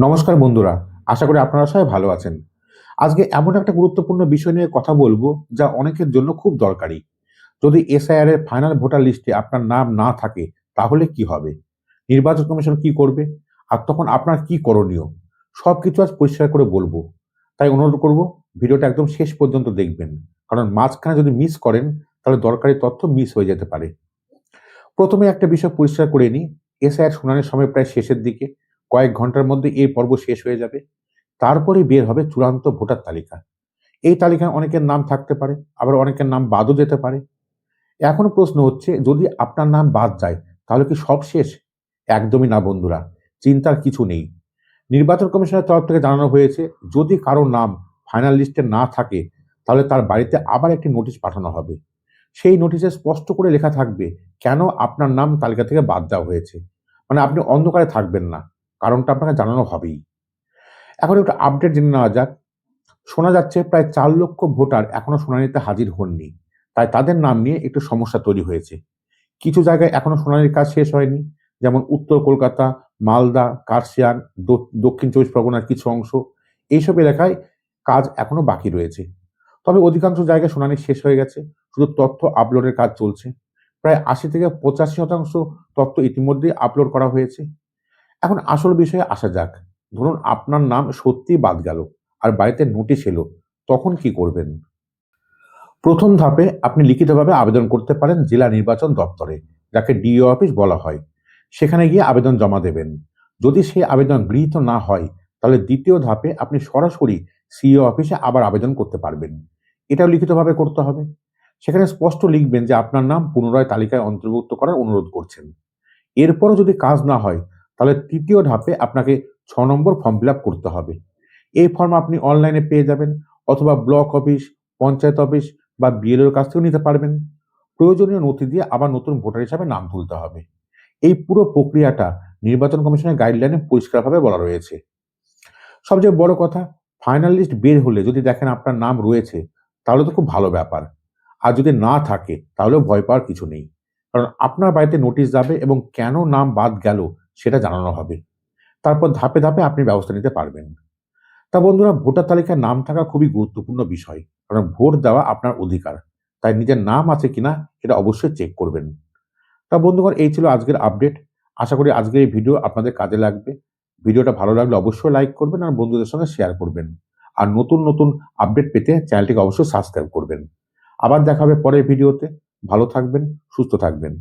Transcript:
নমস্কার বন্ধুরা, আশা করি আপনারা সবাই ভালো আছেন। আজকে এমন একটা গুরুত্বপূর্ণ বিষয় নিয়ে কথা বলবো যা অনেকের জন্য খুব দরকারি। যদি এসআইআর এর ফাইনাল ভোটার লিস্টে আপনার নাম না থাকে তাহলে কি হবে? নির্বাচন কমিশন কি করবে? আর তখন আপনার কি করণীয়? সবকিছু আজ পরিষ্কার করে বলবো। তাই অনুরোধ করব ভিডিওটা একদম শেষ পর্যন্ত দেখবেন। কারণ মাঝখানে যদি মিস করেন তাহলে দরকারি তথ্য মিস হয়ে যেতে পারে। প্রথমে একটা বিষয় পরিষ্কার করে নিই, এসআইআর শুনানির সময় প্রায় শেষের দিকে। কয়েক ঘন্টার মধ্যে এই পর্ব শেষ হয়ে যাবে। তারপরেই বের হবে চূড়ান্ত ভোটার তালিকা। এই তালিকায় অনেকের নাম থাকতে পারে, আবার অনেকের নাম বাদও যেতে পারে। এখন প্রশ্ন হচ্ছে, যদি আপনার নাম বাদ যায় তাহলে কি সব শেষ? একদমই না বন্ধুরা, চিন্তার কিছু নেই। নির্বাচন কমিশনের তরফ থেকে জানানো হয়েছে, যদি কারো নাম ফাইনাল লিস্টে না থাকে তাহলে তার বাড়িতে আবার একটি নোটিশ পাঠানো হবে। সেই নোটিশে স্পষ্ট করে লেখা থাকবে কেন আপনার নাম তালিকা থেকে বাদ দেওয়া হয়েছে। মানে আপনি অন্ধকারে থাকবেন না, কারণটা আপনাকে জানানো হবেই। এখন একটু আপডেট জেনে নেওয়া যাক। শোনা যাচ্ছে প্রায় ৪ লক্ষ ভোটার এখনো শুনানিতে হাজির হননি। তাই তাদের নাম নিয়ে একটু সমস্যা তৈরি হয়েছে। কিছু জায়গায় এখনো শুনানির কাজ শেষ হয়নি। যেমন উত্তর কলকাতা, মালদা, কার্শিয়াং, দক্ষিণ ২৪ পরগনার কিছু অংশ। এইসব এলাকায় কাজ এখনো বাকি রয়েছে। তবে অধিকাংশ জায়গায় শুনানি শেষ হয়ে গেছে। শুধু তথ্য আপলোডের কাজ চলছে। প্রায় ৮০ থেকে ৮৫% তথ্য ইতিমধ্যেই আপলোড করা হয়েছে। এখন আসল বিষয়ে আসা যাক। ধরুন আপনার নাম সত্যিই বাদ গেল আর বাড়িতে নোটিশ এলো, তখন কি করবেন? প্রথম ধাপে আপনি লিখিতভাবে আবেদন করতে পারেন জেলা নির্বাচন দপ্তরে, যাকে ডিও অফিস বলা হয়। সেখানে গিয়ে আবেদন জমা দেবেন। যদি সেই আবেদন গৃহীত না হয় তাহলে দ্বিতীয় ধাপে আপনি সরাসরি সিইও অফিসে আবার আবেদন করতে পারবেন। এটাও লিখিতভাবে করতে হবে। সেখানে স্পষ্ট লিখবেন যে আপনার নাম পুনরায় তালিকায় অন্তর্ভুক্ত করার অনুরোধ করছেন। এরপরও যদি কাজ না হয় তাহলে তৃতীয় ধাপে আপনাকে ৬ নম্বর ফর্ম ফিল আপ করতে হবে। এই ফর্ম আপনি অনলাইনে পেয়ে যাবেন, অথবা ব্লক অফিস, পঞ্চায়েত অফিস বা বিএলওর কাছ থেকেও নিতে পারবেন। প্রয়োজনীয় নথি দিয়ে আবার নতুন ভোটার হিসাবে নাম তুলতে হবে। এই পুরো প্রক্রিয়াটা নির্বাচন কমিশনের গাইডলাইনে পরিষ্কারভাবে বলা রয়েছে। সবচেয়ে বড় কথা, ফাইনাল লিস্ট বের হলে যদি দেখেন আপনার নাম রয়েছে তাহলে তো খুব ভালো ব্যাপার। আর যদি না থাকে তাহলেও ভয় পাওয়ার কিছু নেই। কারণ আপনার বাড়িতে নোটিশ যাবে এবং কেন নাম বাদ গেল সেটা জানানো হবে। তারপর ধাপে ধাপে আপনি ব্যবস্থা নিতে পারবেন। তা বন্ধুরা, ভোটার তালিকায় নাম থাকা খুবই গুরুত্বপূর্ণ বিষয়। কারণ ভোট দেওয়া আপনার অধিকার। তাই নিজের নাম আছে কিনা এটা অবশ্যই চেক করবেন। তা বন্ধুগণ, এই ছিল আজকের আপডেট। আশা করি আজকের এই ভিডিও আপনাদের কাজে লাগবে। ভিডিওটা ভালো লাগলে অবশ্যই লাইক করবেন আর বন্ধুদের সঙ্গে শেয়ার করবেন। আর নতুন নতুন আপডেট পেতে চ্যানেলটিকে অবশ্যই সাবস্ক্রাইব করবেন। আবার দেখা হবে পরের ভিডিওতে। ভালো থাকবেন, সুস্থ থাকবেন।